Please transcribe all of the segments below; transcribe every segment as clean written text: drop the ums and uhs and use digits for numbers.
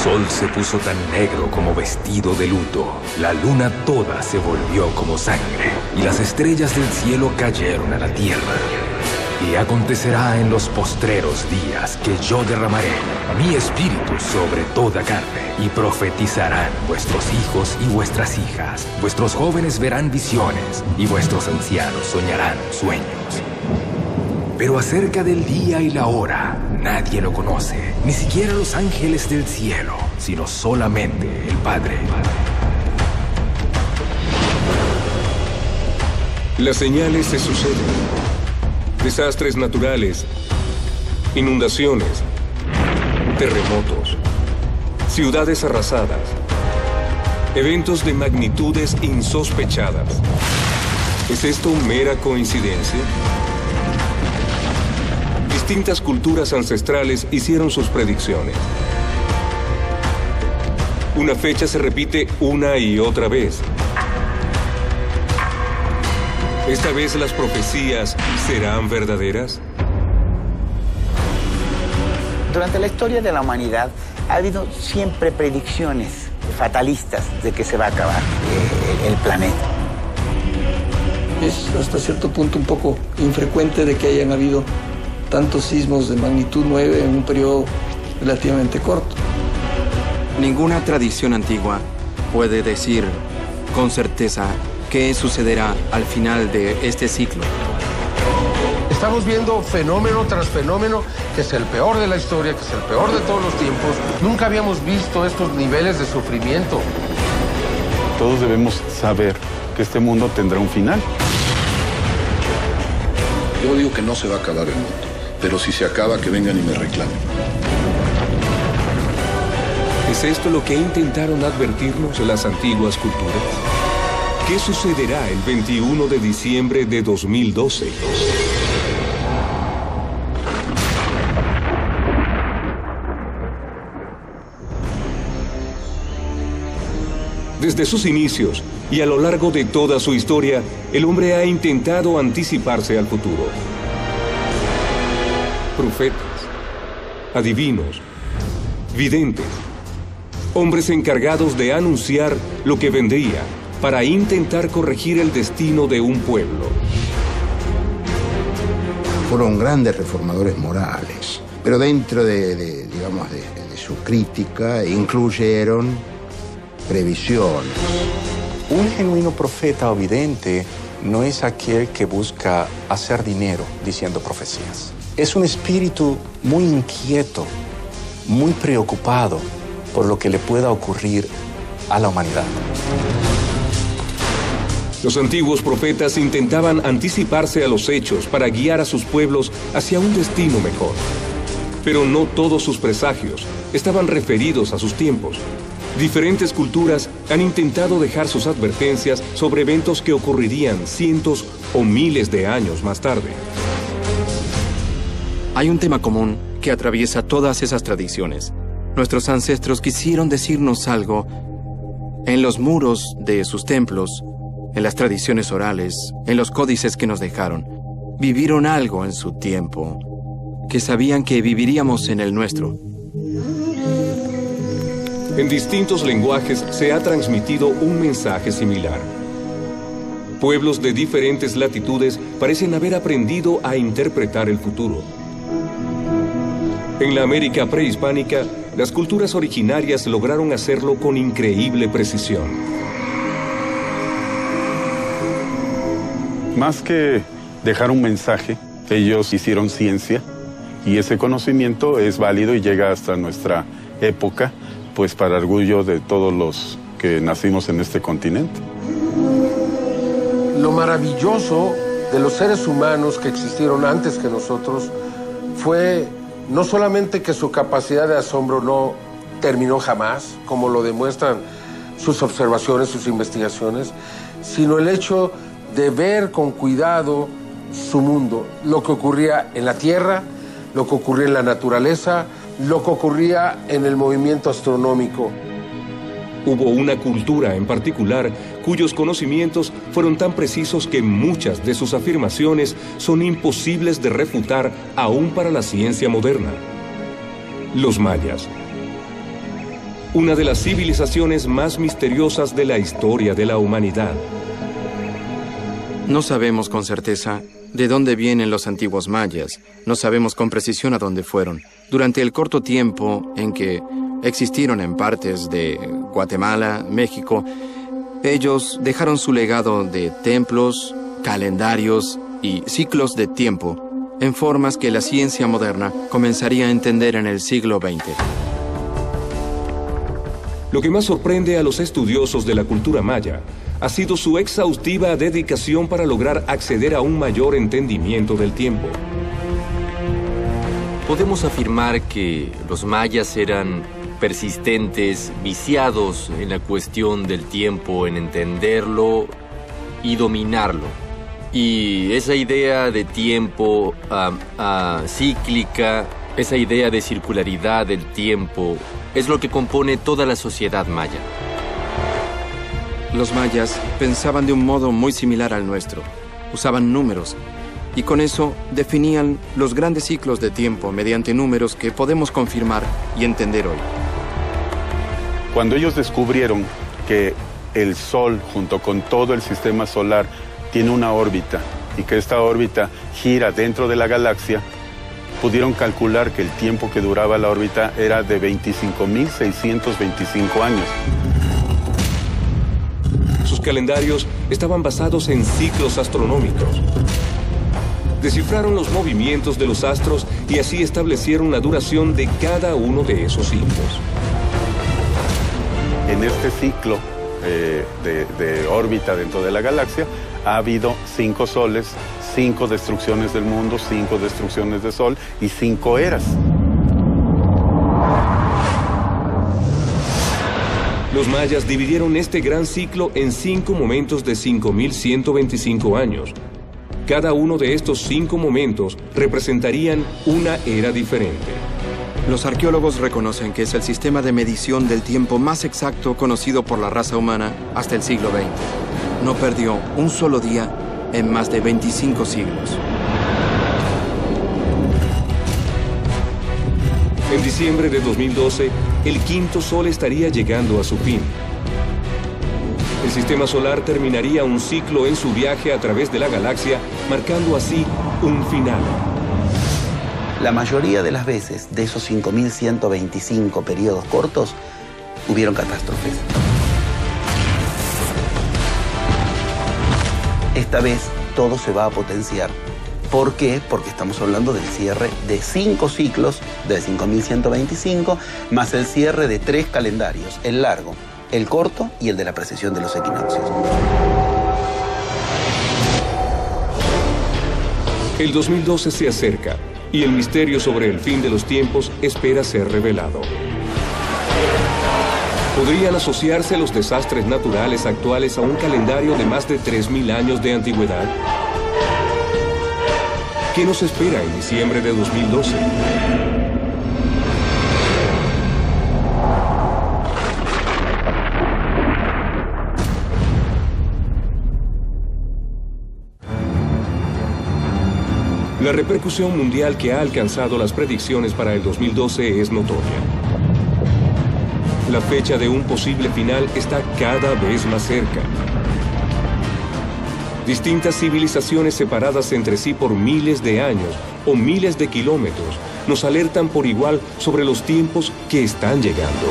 sol se puso tan negro como vestido de luto, la luna toda se volvió como sangre, y las estrellas del cielo cayeron a la tierra. Y acontecerá en los postreros días que yo derramaré mi espíritu sobre toda carne, y profetizarán vuestros hijos y vuestras hijas. Vuestros jóvenes verán visiones, y vuestros ancianos soñarán sueños. Pero acerca del día y la hora, nadie lo conoce, ni siquiera los ángeles del cielo, sino solamente el Padre. Las señales se suceden. Desastres naturales, inundaciones, terremotos, ciudades arrasadas, eventos de magnitudes insospechadas. ¿Es esto mera coincidencia? Distintas culturas ancestrales hicieron sus predicciones. Una fecha se repite una y otra vez. ¿Esta vez las profecías serán verdaderas? Durante la historia de la humanidad ha habido siempre predicciones fatalistas de que se va a acabar el planeta. Es hasta cierto punto un poco infrecuente de que hayan habido tantos sismos de magnitud 9 en un periodo relativamente corto. Ninguna tradición antigua puede decir con certeza qué sucederá al final de este ciclo. Estamos viendo fenómeno tras fenómeno, que es el peor de la historia, que es el peor de todos los tiempos. Nunca habíamos visto estos niveles de sufrimiento. Todos debemos saber que este mundo tendrá un final. Yo digo que no se va a acabar el mundo, pero si se acaba, que vengan y me reclamen. ¿Es esto lo que intentaron advertirnos las antiguas culturas? ¿Qué sucederá el 21 de diciembre de 2012? Desde sus inicios y a lo largo de toda su historia, el hombre ha intentado anticiparse al futuro. Profetas, adivinos, videntes, hombres encargados de anunciar lo que vendría para intentar corregir el destino de un pueblo. Fueron grandes reformadores morales, pero dentro de su crítica incluyeron previsiones. Un genuino profeta o vidente no es aquel que busca hacer dinero diciendo profecías. Es un espíritu muy inquieto, muy preocupado por lo que le pueda ocurrir a la humanidad. Los antiguos profetas intentaban anticiparse a los hechos para guiar a sus pueblos hacia un destino mejor. Pero no todos sus presagios estaban referidos a sus tiempos. Diferentes culturas han intentado dejar sus advertencias sobre eventos que ocurrirían cientos o miles de años más tarde. Hay un tema común que atraviesa todas esas tradiciones. Nuestros ancestros quisieron decirnos algo en los muros de sus templos, en las tradiciones orales, en los códices que nos dejaron. Vivieron algo en su tiempo, que sabían que viviríamos en el nuestro. En distintos lenguajes se ha transmitido un mensaje similar. Pueblos de diferentes latitudes parecen haber aprendido a interpretar el futuro. En la América prehispánica, las culturas originarias lograron hacerlo con increíble precisión. Más que dejar un mensaje, ellos hicieron ciencia y ese conocimiento es válido y llega hasta nuestra época, pues para orgullo de todos los que nacimos en este continente. Lo maravilloso de los seres humanos que existieron antes que nosotros fue no solamente que su capacidad de asombro no terminó jamás, como lo demuestran sus observaciones, sus investigaciones, sino el hecho de ver con cuidado su mundo, lo que ocurría en la Tierra, lo que ocurría en la naturaleza, lo que ocurría en el movimiento astronómico. Hubo una cultura en particular cuyos conocimientos fueron tan precisos que muchas de sus afirmaciones son imposibles de refutar aún para la ciencia moderna. Los mayas. una de las civilizaciones más misteriosas de la historia de la humanidad. No sabemos con certeza de dónde vienen los antiguos mayas. No sabemos con precisión a dónde fueron. Durante el corto tiempo en que existieron en partes de Guatemala, México, ellos dejaron su legado de templos, calendarios y ciclos de tiempo en formas que la ciencia moderna comenzaría a entender en el siglo XX. Lo que más sorprende a los estudiosos de la cultura maya ha sido su exhaustiva dedicación para lograr acceder a un mayor entendimiento del tiempo. Podemos afirmar que los mayas eran persistentes, viciados en la cuestión del tiempo, en entenderlo y dominarlo. Y esa idea de tiempo cíclica, esa idea de circularidad del tiempo, es lo que compone toda la sociedad maya. Los mayas pensaban de un modo muy similar al nuestro. Usaban números y con eso definían los grandes ciclos de tiempo mediante números que podemos confirmar y entender hoy. Cuando ellos descubrieron que el Sol, junto con todo el sistema solar, tiene una órbita y que esta órbita gira dentro de la galaxia, pudieron calcular que el tiempo que duraba la órbita era de 25.625 años. Sus calendarios estaban basados en ciclos astronómicos. Descifraron los movimientos de los astros y así establecieron la duración de cada uno de esos ciclos. En este ciclo de órbita dentro de la galaxia ha habido 5 soles, 5 destrucciones del mundo, 5 destrucciones de sol y 5 eras. Los mayas dividieron este gran ciclo en 5 momentos de 5.125 años. Cada uno de estos 5 momentos representarían una era diferente. Los arqueólogos reconocen que es el sistema de medición del tiempo más exacto conocido por la raza humana hasta el siglo XX. No perdió un solo día en más de 25 siglos. En diciembre de 2012, el quinto sol estaría llegando a su fin. El sistema solar terminaría un ciclo en su viaje a través de la galaxia, marcando así un final. La mayoría de las veces, de esos 5.125 periodos cortos, hubieron catástrofes. Esta vez todo se va a potenciar. ¿Por qué? Porque estamos hablando del cierre de 5 ciclos de 5.125, más el cierre de 3 calendarios, el largo, el corto y el de la precesión de los equinoccios. El 2012 se acerca y el misterio sobre el fin de los tiempos espera ser revelado. ¿Podrían asociarse los desastres naturales actuales a un calendario de más de 3.000 años de antigüedad? ¿Qué nos espera en diciembre de 2012? La repercusión mundial que ha alcanzado las predicciones para el 2012 es notoria. La fecha de un posible final está cada vez más cerca. Distintas civilizaciones separadas entre sí por miles de años o miles de kilómetros nos alertan por igual sobre los tiempos que están llegando.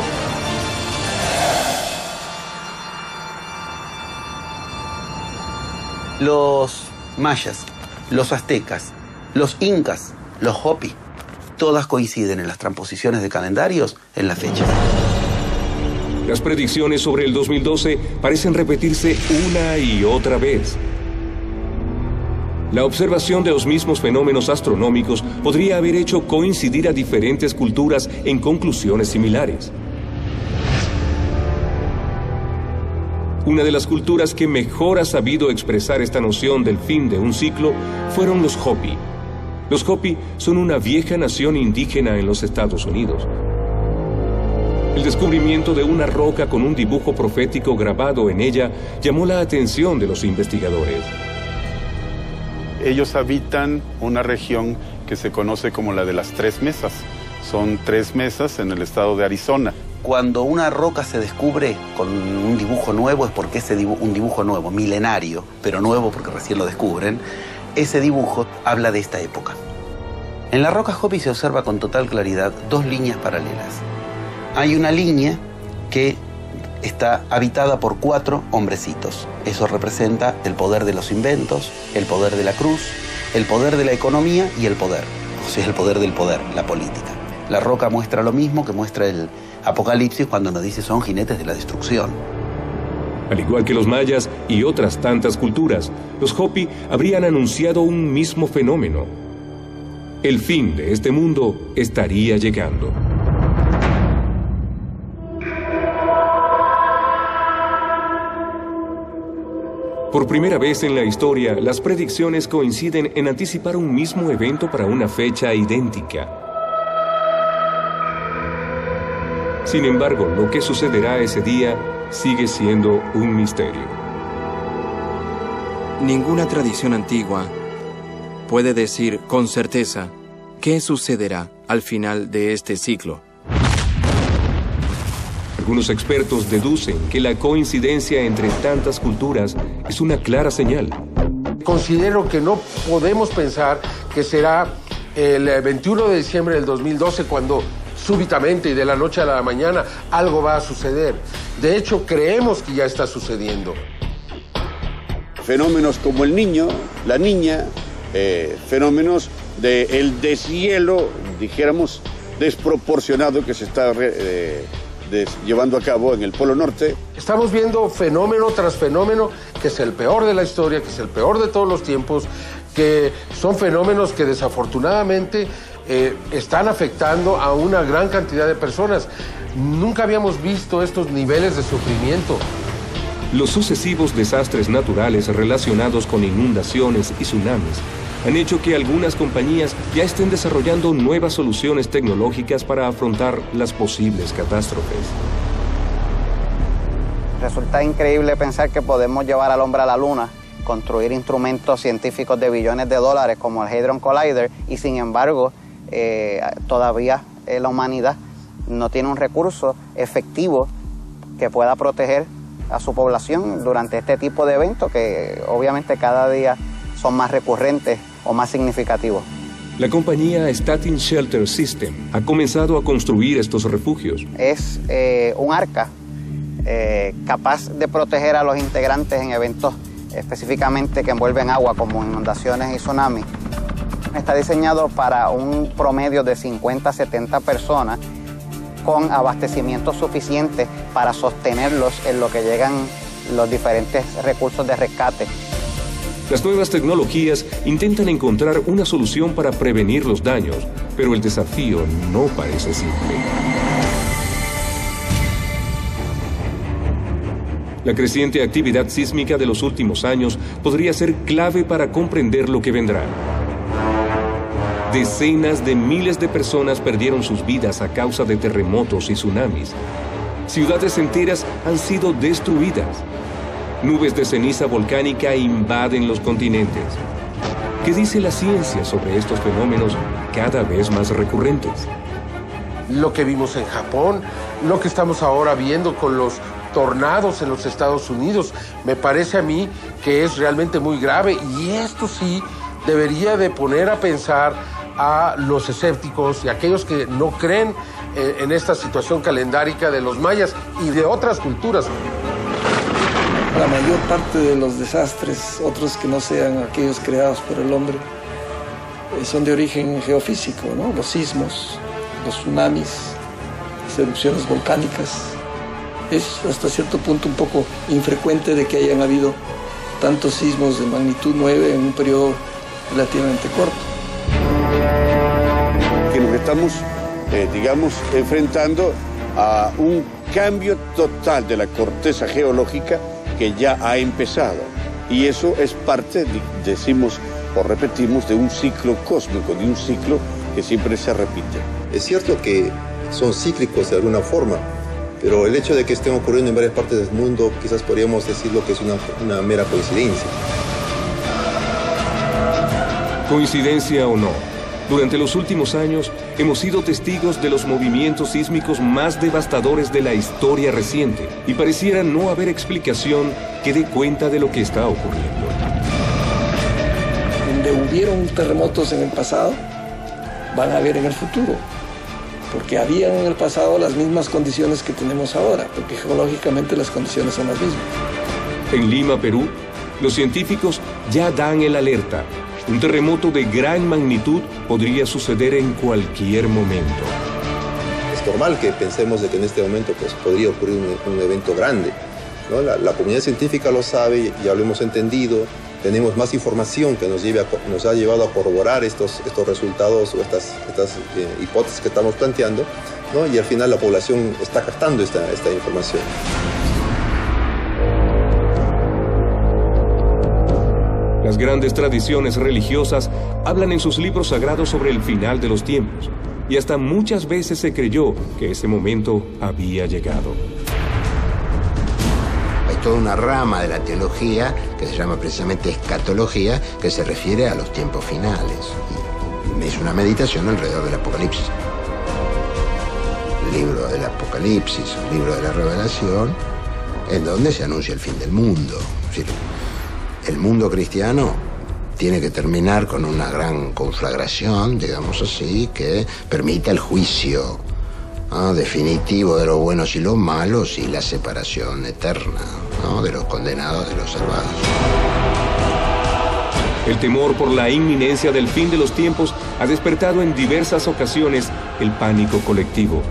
Los mayas, los aztecas, los incas, los hopi, todas coinciden en las transposiciones de calendarios en las fechas. Las predicciones sobre el 2012 parecen repetirse una y otra vez. La observación de los mismos fenómenos astronómicos podría haber hecho coincidir a diferentes culturas en conclusiones similares. Una de las culturas que mejor ha sabido expresar esta noción del fin de un ciclo fueron los Hopi. Los Hopi son una vieja nación indígena en los Estados Unidos. El descubrimiento de una roca con un dibujo profético grabado en ella llamó la atención de los investigadores. Ellos habitan una región que se conoce como la de las 3 mesas. Son 3 mesas en el estado de Arizona. Cuando una roca se descubre con un dibujo nuevo es porque ese un dibujo nuevo, milenario, pero nuevo porque recién lo descubren, ese dibujo habla de esta época. En la roca Hopi se observa con total claridad dos líneas paralelas. Hay una línea que está habitada por 4 hombrecitos. Eso representa el poder de los inventos, el poder de la cruz, el poder de la economía y el poder. O sea, el poder del poder, la política. La roca muestra lo mismo que muestra el Apocalipsis cuando nos dice son jinetes de la destrucción. Al igual que los mayas y otras tantas culturas, los Hopi habrían anunciado un mismo fenómeno. El fin de este mundo estaría llegando. Por primera vez en la historia, las predicciones coinciden en anticipar un mismo evento para una fecha idéntica. Sin embargo, lo que sucederá ese día sigue siendo un misterio. Ninguna tradición antigua puede decir con certeza qué sucederá al final de este ciclo. Algunos expertos deducen que la coincidencia entre tantas culturas es una clara señal. Considero que no podemos pensar que será el 21 de diciembre del 2012 cuando súbitamente y de la noche a la mañana algo va a suceder. De hecho, creemos que ya está sucediendo. Fenómenos como el niño, la niña, fenómenos del deshielo, dijéramos, desproporcionado que se está llevando a cabo en el Polo Norte. Estamos viendo fenómeno tras fenómeno que es el peor de la historia, que es el peor de todos los tiempos, que son fenómenos que desafortunadamente están afectando a una gran cantidad de personas. Nunca habíamos visto estos niveles de sufrimiento. Los sucesivos desastres naturales relacionados con inundaciones y tsunamis han hecho que algunas compañías ya estén desarrollando nuevas soluciones tecnológicas para afrontar las posibles catástrofes. Resulta increíble pensar que podemos llevar al hombre a la luna, construir instrumentos científicos de billones de dólares como el Hadron Collider, y sin embargo, todavía la humanidad no tiene un recurso efectivo que pueda proteger a su población durante este tipo de eventos que obviamente cada día son más recurrentes o más significativos. La compañía Statin Shelter System ha comenzado a construir estos refugios. Es un arca capaz de proteger a los integrantes en eventos específicamente que envuelven agua como inundaciones y tsunamis. Está diseñado para un promedio de 50 a 70 personas con abastecimiento suficiente para sostenerlos en lo que llegan los diferentes recursos de rescate. Las nuevas tecnologías intentan encontrar una solución para prevenir los daños, pero el desafío no parece simple. La creciente actividad sísmica de los últimos años podría ser clave para comprender lo que vendrá. Decenas de miles de personas perdieron sus vidas a causa de terremotos y tsunamis. Ciudades enteras han sido destruidas. Nubes de ceniza volcánica invaden los continentes. ¿Qué dice la ciencia sobre estos fenómenos cada vez más recurrentes? Lo que vimos en Japón, lo que estamos ahora viendo con los tornados en los Estados Unidos, me parece a mí que es realmente muy grave, y esto sí debería de poner a pensar a los escépticos y a aquellos que no creen en esta situación calendárica de los mayas y de otras culturas. La mayor parte de los desastres, otros que no sean aquellos creados por el hombre, son de origen geofísico, ¿no? Los sismos, los tsunamis, las erupciones volcánicas. Es hasta cierto punto un poco infrecuente de que hayan habido tantos sismos de magnitud 9 en un periodo relativamente corto. Que nos estamos, digamos, enfrentando a un cambio total de la corteza geológica que ya ha empezado. Y eso es parte, decimos o repetimos, de un ciclo cósmico, de un ciclo que siempre se repite. Es cierto que son cíclicos de alguna forma, pero el hecho de que estén ocurriendo en varias partes del mundo, quizás podríamos decirlo que es una mera coincidencia. Coincidencia o no, Durante los últimos años hemos sido testigos de los movimientos sísmicos más devastadores de la historia reciente y pareciera no haber explicación que dé cuenta de lo que está ocurriendo. Donde hubieron terremotos en el pasado, van a haber en el futuro, porque habían en el pasado las mismas condiciones que tenemos ahora, porque geológicamente las condiciones son las mismas. En Lima, Perú, los científicos ya dan el alerta. Un terremoto de gran magnitud podría suceder en cualquier momento. Es normal que pensemos de que en este momento pues, podría ocurrir un evento grande, ¿no? La comunidad científica lo sabe, ya lo hemos entendido, tenemos más información que nos ha llevado a corroborar estos resultados o estas hipótesis que estamos planteando, ¿no? Y al final la población está captando esta información. Las grandes tradiciones religiosas hablan en sus libros sagrados sobre el final de los tiempos, y hasta muchas veces se creyó que ese momento había llegado. Hay toda una rama de la teología que se llama precisamente escatología, que se refiere a los tiempos finales. Y es una meditación alrededor del Apocalipsis. El libro del Apocalipsis, el libro de la Revelación, en donde se anuncia el fin del mundo. Es decir, el mundo cristiano tiene que terminar con una gran conflagración, digamos así, que permita el juicio definitivo de los buenos y los malos y la separación eterna, ¿no? De los condenados de los salvados. El temor por la inminencia del fin de los tiempos ha despertado en diversas ocasiones el pánico colectivo.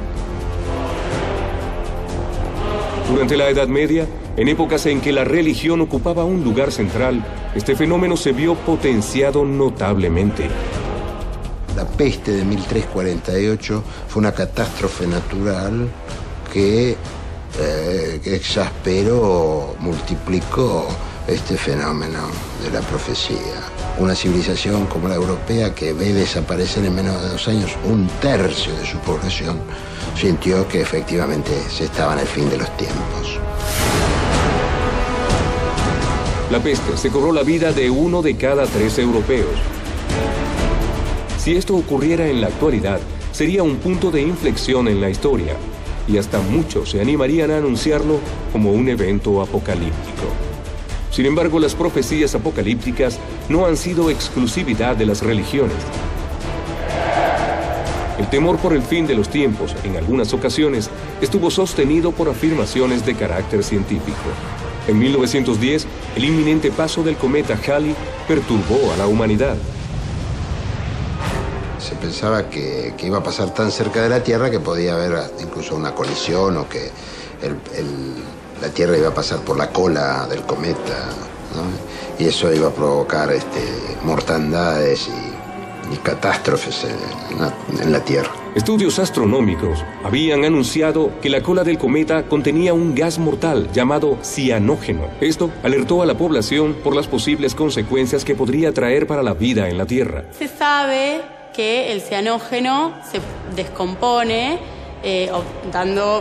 Durante la Edad Media, en épocas en que la religión ocupaba un lugar central, este fenómeno se vio potenciado notablemente. La peste de 1348 fue una catástrofe natural que exasperó, multiplicó este fenómeno de la profecía. Una civilización como la europea, que ve desaparecer en menos de 2 años 1/3 de su población, sintió que efectivamente se estaba en el fin de los tiempos. La peste se cobró la vida de 1 de cada 3 europeos. Si esto ocurriera en la actualidad, sería un punto de inflexión en la historia, y hasta muchos se animarían a anunciarlo como un evento apocalíptico. Sin embargo, las profecías apocalípticas no han sido exclusividad de las religiones. El temor por el fin de los tiempos, en algunas ocasiones, estuvo sostenido por afirmaciones de carácter científico. En 1910, el inminente paso del cometa Halley perturbó a la humanidad. Se pensaba que iba a pasar tan cerca de la Tierra que podía haber incluso una colisión o que la Tierra iba a pasar por la cola del cometa, ¿no? Y eso iba a provocar mortandades y catástrofes en la Tierra. Estudios astronómicos habían anunciado que la cola del cometa contenía un gas mortal llamado cianógeno. Esto alertó a la población por las posibles consecuencias que podría traer para la vida en la Tierra. Se sabe que el cianógeno se descompone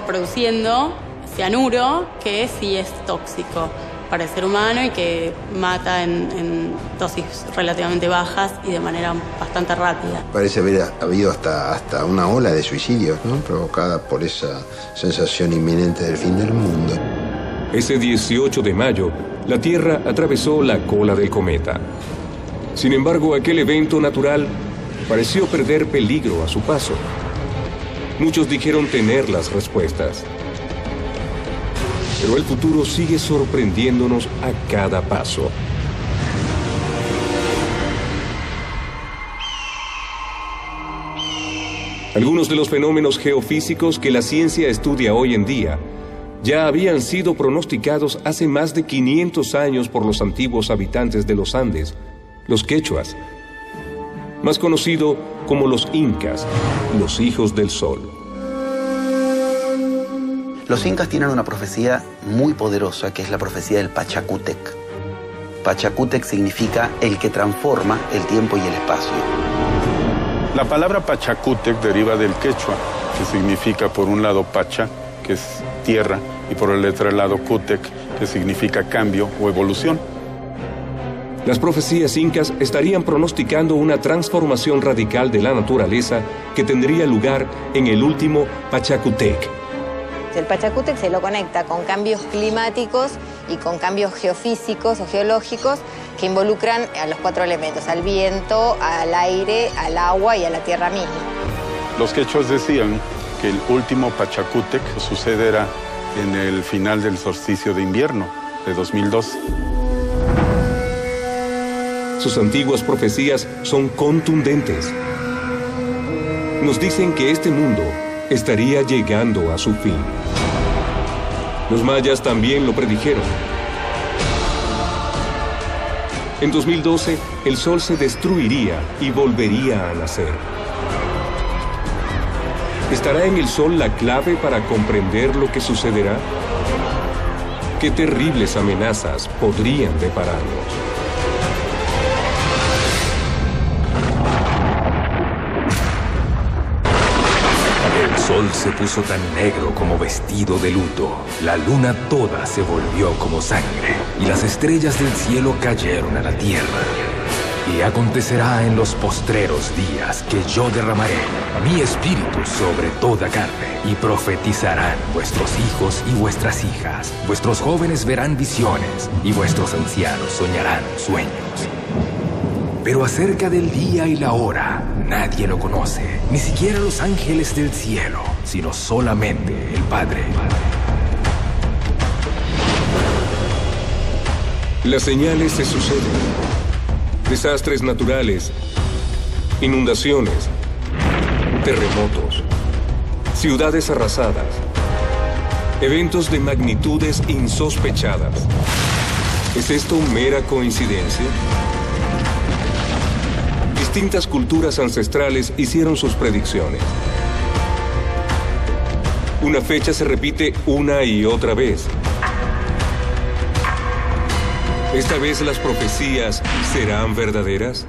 produciendo cianuro, que sí es tóxico para el ser humano y que mata en dosis relativamente bajas y de manera bastante rápida. Parece haber habido hasta una ola de suicidios, ¿no? Provocada por esa sensación inminente del fin del mundo. Ese 18 de mayo, la Tierra atravesó la cola del cometa. Sin embargo, aquel evento natural pareció perder peligro a su paso. Muchos dijeron tener las respuestas. Pero el futuro sigue sorprendiéndonos a cada paso. Algunos de los fenómenos geofísicos que la ciencia estudia hoy en día ya habían sido pronosticados hace más de 500 años por los antiguos habitantes de los Andes, los quechuas, más conocido como los incas, los hijos del sol. Los incas tienen una profecía muy poderosa, que es la profecía del Pachacútec. Pachacútec significa el que transforma el tiempo y el espacio. La palabra Pachacútec deriva del quechua, que significa por un lado Pacha, que es tierra, y por el otro lado Cútec, que significa cambio o evolución. Las profecías incas estarían pronosticando una transformación radical de la naturaleza que tendría lugar en el último Pachacútec. El Pachacútec se lo conecta con cambios climáticos y con cambios geofísicos o geológicos que involucran a los 4 elementos, al viento, al aire, al agua y a la tierra misma. Los quechos decían que el último Pachacútec sucederá en el final del solsticio de invierno de 2002. Sus antiguas profecías son contundentes. Nos dicen que este mundo estaría llegando a su fin. Los mayas también lo predijeron. En 2012, el sol se destruiría y volvería a nacer. ¿Estará en el sol la clave para comprender lo que sucederá? ¿Qué terribles amenazas podrían depararnos? El sol se puso tan negro como vestido de luto. La luna toda se volvió como sangre, y las estrellas del cielo cayeron a la tierra. Y acontecerá en los postreros días que yo derramaré mi espíritu sobre toda carne, y profetizarán vuestros hijos y vuestras hijas. Vuestros jóvenes verán visiones, y vuestros ancianos soñarán sueños. Pero acerca del día y la hora, nadie lo conoce, ni siquiera los ángeles del cielo, sino solamente el Padre. Las señales se suceden. Desastres naturales, inundaciones, terremotos, ciudades arrasadas, eventos de magnitudes insospechadas. ¿Es esto mera coincidencia? Distintas culturas ancestrales hicieron sus predicciones. Una fecha se repite una y otra vez. ¿Esta vez las profecías serán verdaderas?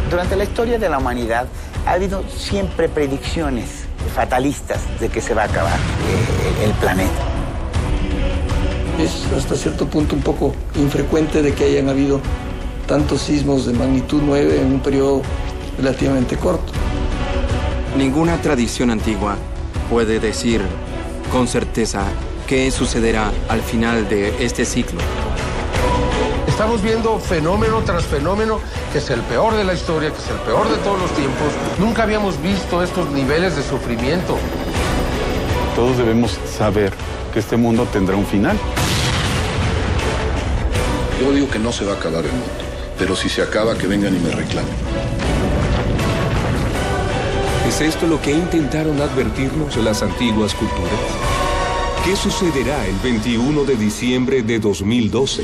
Durante la historia de la humanidad ha habido siempre predicciones fatalistas de que se va a acabar el planeta. Es hasta cierto punto un poco infrecuente de que hayan habido tantos sismos de magnitud 9 en un periodo relativamente corto. Ninguna tradición antigua puede decir con certeza qué sucederá al final de este ciclo. Estamos viendo fenómeno tras fenómeno, que es el peor de la historia, que es el peor de todos los tiempos. Nunca habíamos visto estos niveles de sufrimiento. Todos debemos saber que este mundo tendrá un final. Yo digo que no se va a acabar el mundo, pero si se acaba, que vengan y me reclamen. ¿Es esto lo que intentaron advertirnos las antiguas culturas? ¿Qué sucederá el 21 de diciembre de 2012?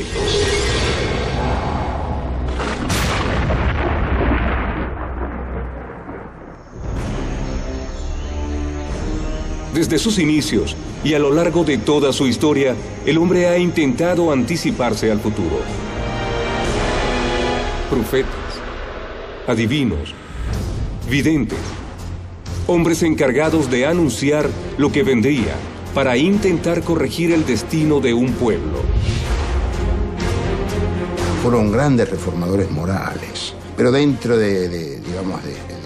Desde sus inicios y a lo largo de toda su historia, el hombre ha intentado anticiparse al futuro. Profetas, adivinos, videntes, hombres encargados de anunciar lo que vendría para intentar corregir el destino de un pueblo. Fueron grandes reformadores morales, pero dentro de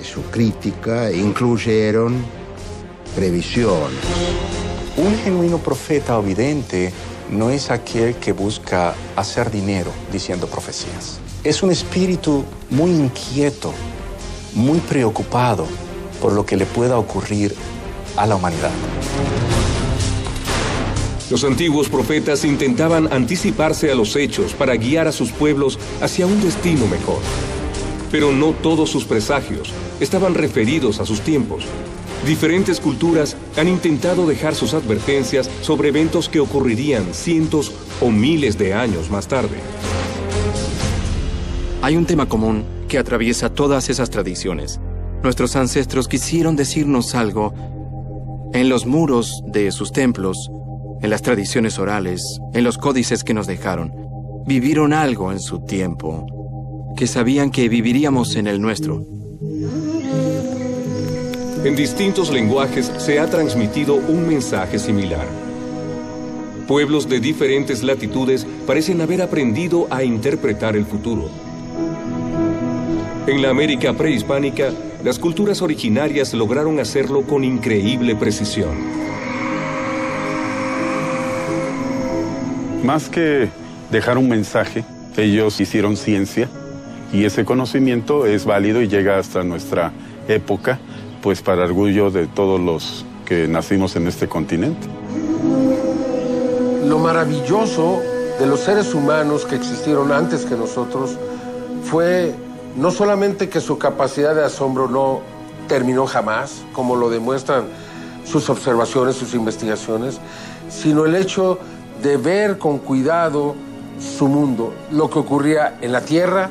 su crítica incluyeron previsiones. Un genuino profeta o vidente no es aquel que busca hacer dinero diciendo profecías. Es un espíritu muy inquieto, muy preocupado por lo que le pueda ocurrir a la humanidad. Los antiguos profetas intentaban anticiparse a los hechos para guiar a sus pueblos hacia un destino mejor. Pero no todos sus presagios estaban referidos a sus tiempos. Diferentes culturas han intentado dejar sus advertencias sobre eventos que ocurrirían cientos o miles de años más tarde. Hay un tema común que atraviesa todas esas tradiciones. Nuestros ancestros quisieron decirnos algo en los muros de sus templos, en las tradiciones orales, en los códices que nos dejaron. Vivieron algo en su tiempo, que sabían que viviríamos en el nuestro. En distintos lenguajes se ha transmitido un mensaje similar. Pueblos de diferentes latitudes parecen haber aprendido a interpretar el futuro. En la América prehispánica, las culturas originarias lograron hacerlo con increíble precisión. Más que dejar un mensaje, ellos hicieron ciencia y ese conocimiento es válido y llega hasta nuestra época, pues para orgullo de todos los que nacimos en este continente. Lo maravilloso de los seres humanos que existieron antes que nosotros fue no solamente que su capacidad de asombro no terminó jamás, como lo demuestran sus observaciones, sus investigaciones, sino el hecho de ver con cuidado su mundo, lo que ocurría en la Tierra,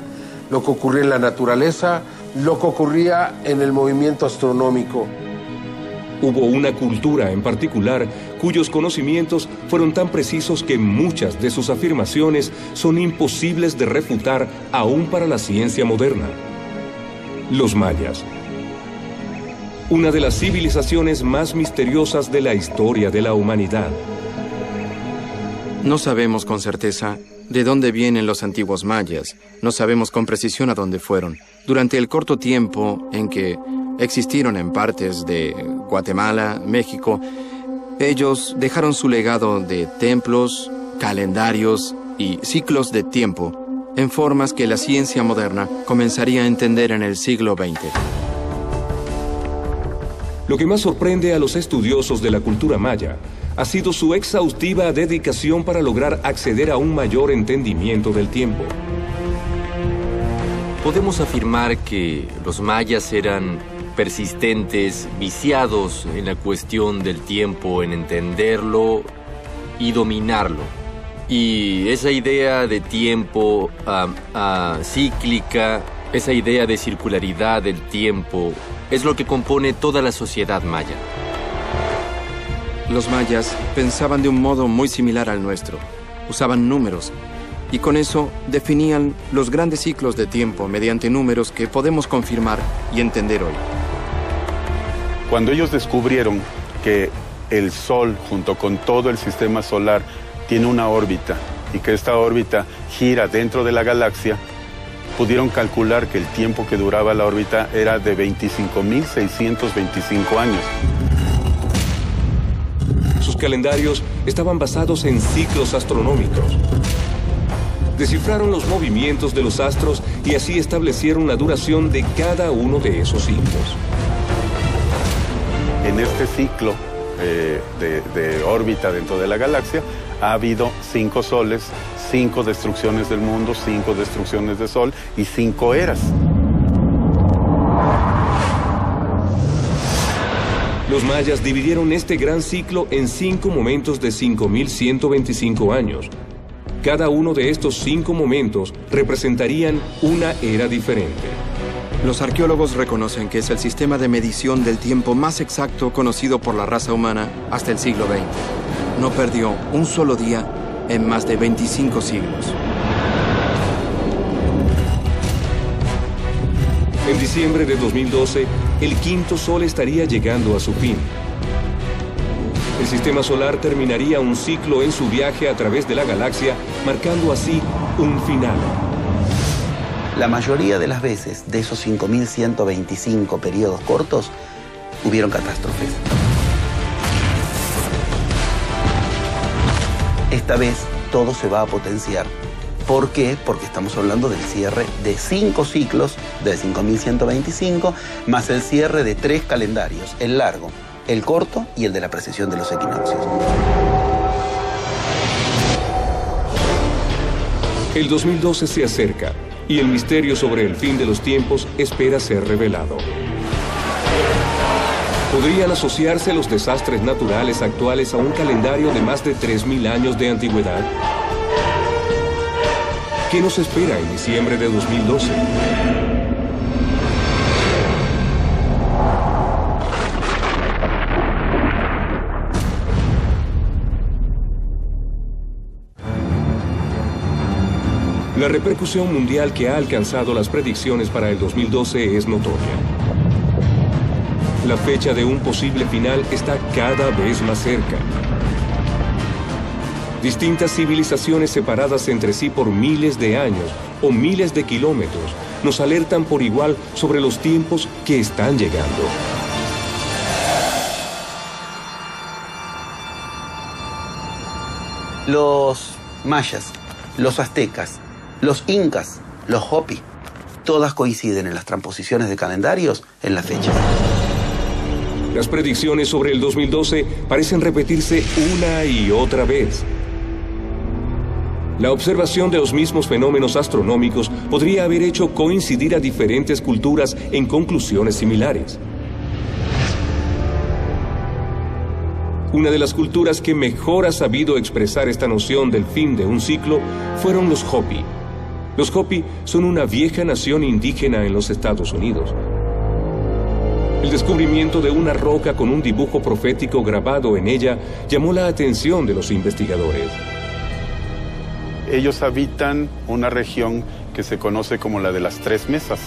lo que ocurría en la naturaleza, lo que ocurría en el movimiento astronómico. Hubo una cultura en particular cuyos conocimientos fueron tan precisos que muchas de sus afirmaciones son imposibles de refutar aún para la ciencia moderna. Los mayas. Una de las civilizaciones más misteriosas de la historia de la humanidad. No sabemos con certeza de dónde vienen los antiguos mayas. No sabemos con precisión a dónde fueron. Durante el corto tiempo en que existieron en partes de Guatemala, México, ellos dejaron su legado de templos, calendarios y ciclos de tiempo en formas que la ciencia moderna comenzaría a entender en el siglo XX. Lo que más sorprende a los estudiosos de la cultura maya ha sido su exhaustiva dedicación para lograr acceder a un mayor entendimiento del tiempo. Podemos afirmar que los mayas eran persistentes, viciados en la cuestión del tiempo, en entenderlo y dominarlo. Y esa idea de tiempo cíclica, esa idea de circularidad del tiempo, es lo que compone toda la sociedad maya. Los mayas pensaban de un modo muy similar al nuestro. Usaban números y con eso definían los grandes ciclos de tiempo mediante números que podemos confirmar y entender hoy. Cuando ellos descubrieron que el Sol, junto con todo el sistema solar, tiene una órbita y que esta órbita gira dentro de la galaxia, pudieron calcular que el tiempo que duraba la órbita era de 25.625 años. Sus calendarios estaban basados en ciclos astronómicos. Descifraron los movimientos de los astros y así establecieron la duración de cada uno de esos ciclos. En este ciclo de órbita dentro de la galaxia ha habido 5 soles, 5 destrucciones del mundo, 5 destrucciones de sol y 5 eras. Los mayas dividieron este gran ciclo en 5 momentos de 5.125 años. Cada uno de estos 5 momentos representarían una era diferente. Los arqueólogos reconocen que es el sistema de medición del tiempo más exacto conocido por la raza humana hasta el siglo XX. No perdió un solo día en más de 25 siglos. En diciembre de 2012, el quinto sol estaría llegando a su fin. El sistema solar terminaría un ciclo en su viaje a través de la galaxia, marcando así un final. La mayoría de las veces de esos 5.125 periodos cortos, hubieron catástrofes. Esta vez todo se va a potenciar. ¿Por qué? Porque estamos hablando del cierre de 5 ciclos de 5.125, más el cierre de 3 calendarios, el largo, el corto y el de la precesión de los equinoccios. El 2012 se acerca y el misterio sobre el fin de los tiempos espera ser revelado. ¿Podrían asociarse los desastres naturales actuales a un calendario de más de 3.000 años de antigüedad? ¿Qué nos espera en diciembre de 2012? La repercusión mundial que ha alcanzado las predicciones para el 2012 es notoria. La fecha de un posible final está cada vez más cerca. Distintas civilizaciones separadas entre sí por miles de años o miles de kilómetros nos alertan por igual sobre los tiempos que están llegando. Los mayas, los aztecas, los incas, los hopi, todas coinciden en las transposiciones de calendarios en la fecha. Las predicciones sobre el 2012 parecen repetirse una y otra vez. La observación de los mismos fenómenos astronómicos podría haber hecho coincidir a diferentes culturas en conclusiones similares. Una de las culturas que mejor ha sabido expresar esta noción del fin de un ciclo fueron los Hopi. Los Hopi son una vieja nación indígena en los Estados Unidos. El descubrimiento de una roca con un dibujo profético grabado en ella llamó la atención de los investigadores. Ellos habitan una región que se conoce como la de las Tres Mesas.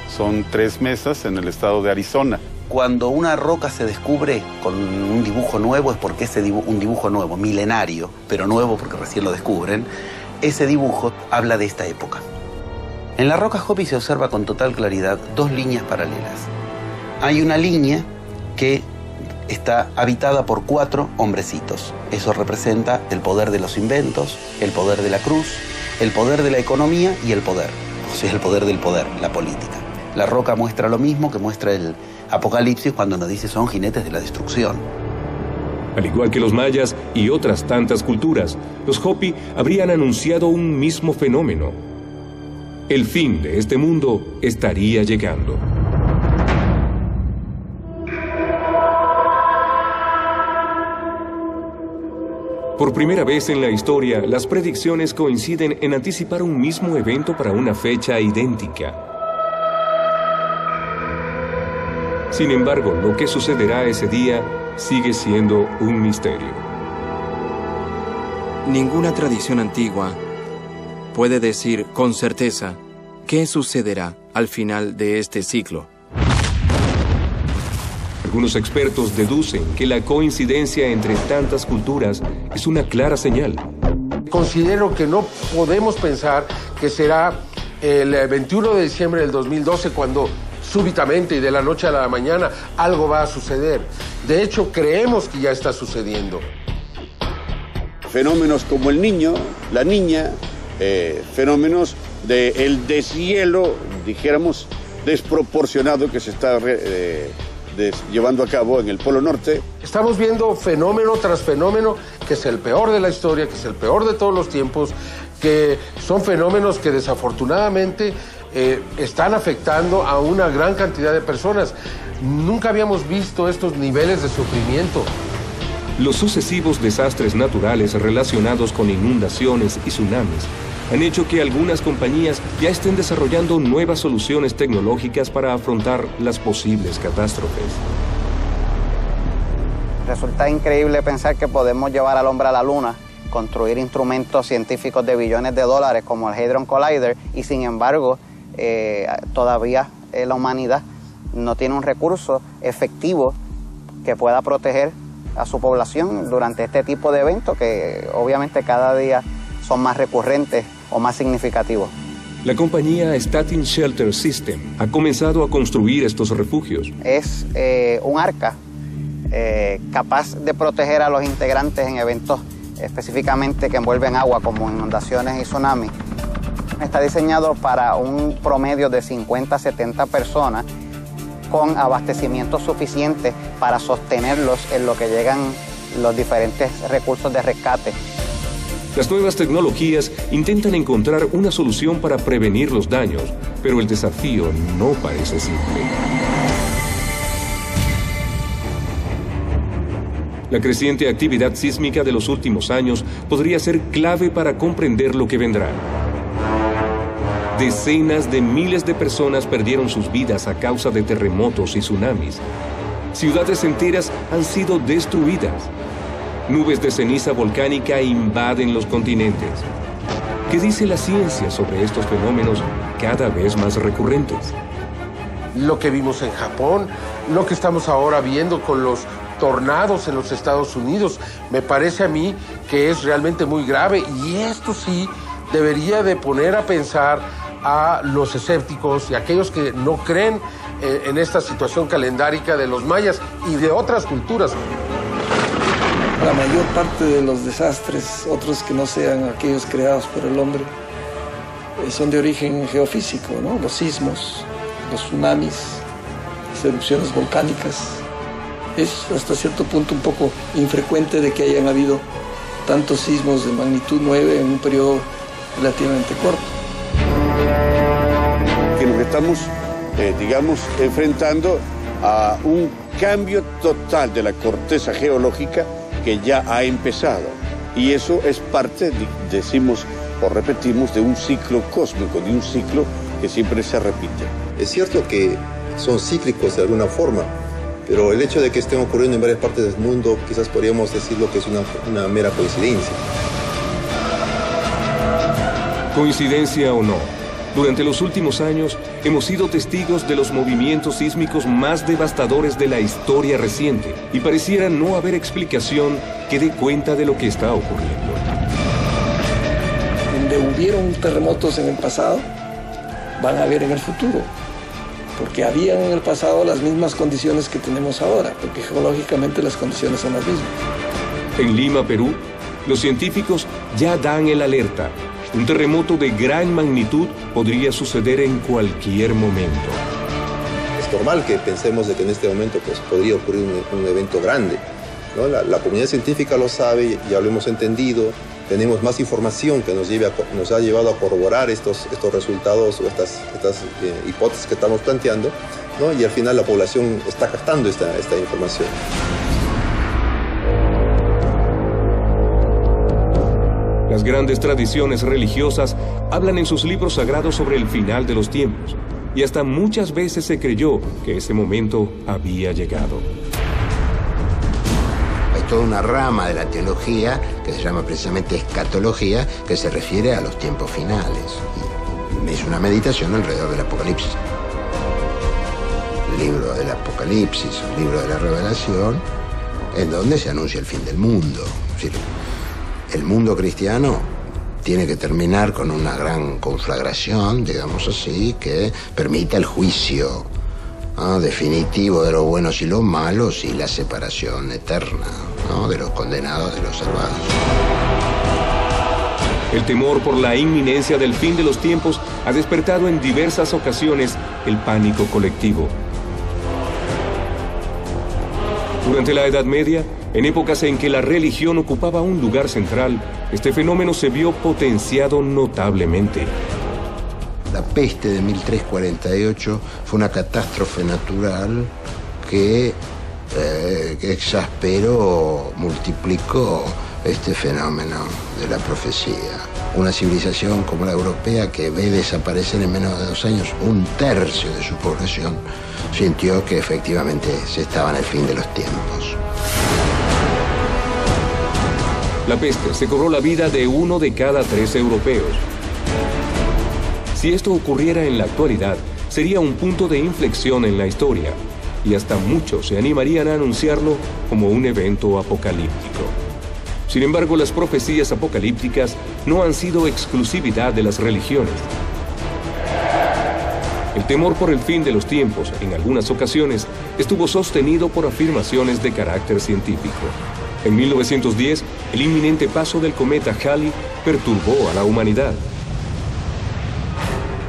Son 3 mesas en el estado de Arizona. Cuando una roca se descubre con un dibujo nuevo es porque es un dibujo nuevo, milenario, pero nuevo porque recién lo descubren. Ese dibujo habla de esta época. En la roca Hopi se observa con total claridad 2 líneas paralelas. Hay una línea que está habitada por 4 hombrecitos. Eso representa el poder de los inventos, el poder de la cruz, el poder de la economía y el poder. O sea, el poder del poder, la política. La roca muestra lo mismo que muestra el Apocalipsis cuando nos dice son jinetes de la destrucción. Al igual que los mayas y otras tantas culturas, los Hopi habrían anunciado un mismo fenómeno. El fin de este mundo estaría llegando. Por primera vez en la historia, las predicciones coinciden en anticipar un mismo evento para una fecha idéntica. Sin embargo, lo que sucederá ese día sigue siendo un misterio. Ninguna tradición antigua puede decir con certeza qué sucederá al final de este ciclo. Algunos expertos deducen que la coincidencia entre tantas culturas es una clara señal. Considero que no podemos pensar que será el 21 de diciembre del 2012 cuando súbitamente y de la noche a la mañana algo va a suceder. De hecho, creemos que ya está sucediendo. Fenómenos como el niño, la niña, fenómenos del deshielo, dijéramos, desproporcionado que se está llevando a cabo en el Polo Norte. Estamos viendo fenómeno tras fenómeno que es el peor de la historia, que es el peor de todos los tiempos, que son fenómenos que desafortunadamente están afectando a una gran cantidad de personas. Nunca habíamos visto estos niveles de sufrimiento. Los sucesivos desastres naturales relacionados con inundaciones y tsunamis han hecho que algunas compañías ya estén desarrollando nuevas soluciones tecnológicas para afrontar las posibles catástrofes. Resulta increíble pensar que podemos llevar al hombre a la luna, construir instrumentos científicos de billones de dólares como el Hadron Collider, y sin embargo, todavía la humanidad no tiene un recurso efectivo que pueda proteger a su población durante este tipo de eventos que obviamente cada día son más recurrentes o más significativos. La compañía Statin Shelter System ha comenzado a construir estos refugios. Es un arca capaz de proteger a los integrantes en eventos específicamente que envuelven agua como inundaciones y tsunamis. Está diseñado para un promedio de 50 a 70 personas con abastecimiento suficiente para sostenerlos en lo que llegan los diferentes recursos de rescate. Las nuevas tecnologías intentan encontrar una solución para prevenir los daños, pero el desafío no parece simple. La creciente actividad sísmica de los últimos años podría ser clave para comprender lo que vendrá. Decenas de miles de personas perdieron sus vidas a causa de terremotos y tsunamis. Ciudades enteras han sido destruidas. Nubes de ceniza volcánica invaden los continentes. ¿Qué dice la ciencia sobre estos fenómenos cada vez más recurrentes? Lo que vimos en Japón, lo que estamos ahora viendo con los tornados en los Estados Unidos, me parece a mí que es realmente muy grave, y esto sí debería de poner a pensar a los escépticos y a aquellos que no creen en esta situación calendárica de los mayas y de otras culturas. La mayor parte de los desastres, otros que no sean aquellos creados por el hombre, son de origen geofísico, ¿no? Los sismos, los tsunamis, las erupciones volcánicas. Es hasta cierto punto un poco infrecuente de que hayan habido tantos sismos de magnitud 9 en un periodo relativamente corto. Que nos estamos, digamos, enfrentando a un cambio total de la corteza geológica que ya ha empezado. Y eso es parte, decimos o repetimos, de un ciclo cósmico, de un ciclo que siempre se repite. Es cierto que son cíclicos de alguna forma, pero el hecho de que estén ocurriendo en varias partes del mundo, quizás podríamos decirlo que es una mera coincidencia. Coincidencia o no, durante los últimos años hemos sido testigos de los movimientos sísmicos más devastadores de la historia reciente y pareciera no haber explicación que dé cuenta de lo que está ocurriendo. Donde hubieron terremotos en el pasado, van a haber en el futuro, porque habían en el pasado las mismas condiciones que tenemos ahora, porque geológicamente las condiciones son las mismas. En Lima, Perú, los científicos ya dan el alerta. Un terremoto de gran magnitud podría suceder en cualquier momento. Es normal que pensemos de que en este momento pues, podría ocurrir un evento grande, ¿no? La comunidad científica lo sabe, ya lo hemos entendido, tenemos más información que nos ha llevado a corroborar estos resultados o estas hipótesis que estamos planteando, ¿no? Y al final la población está captando esta información. Las grandes tradiciones religiosas hablan en sus libros sagrados sobre el final de los tiempos, y hasta muchas veces se creyó que ese momento había llegado. Hay toda una rama de la teología que se llama precisamente escatología, que se refiere a los tiempos finales. Y es una meditación alrededor del Apocalipsis. El libro del Apocalipsis, el libro de la Revelación, en donde se anuncia el fin del mundo. Es decir, el mundo cristiano tiene que terminar con una gran conflagración, digamos así, que permita el juicio definitivo de los buenos y los malos y la separación eterna, ¿no? De los condenados de los salvados. El temor por la inminencia del fin de los tiempos ha despertado en diversas ocasiones el pánico colectivo. Durante la Edad Media, en épocas en que la religión ocupaba un lugar central, este fenómeno se vio potenciado notablemente. La peste de 1348 fue una catástrofe natural que exasperó, multiplicó este fenómeno de la profecía. Una civilización como la europea, que ve desaparecer en menos de 2 años 1/3 de su población, sintió que efectivamente se estaba en el fin de los tiempos. La peste se cobró la vida de 1 de cada 3 europeos. Si esto ocurriera en la actualidad, sería un punto de inflexión en la historia, y hasta muchos se animarían a anunciarlo como un evento apocalíptico. Sin embargo, las profecías apocalípticas no han sido exclusividad de las religiones. El temor por el fin de los tiempos, en algunas ocasiones, estuvo sostenido por afirmaciones de carácter científico. En 1910, el inminente paso del cometa Halley perturbó a la humanidad.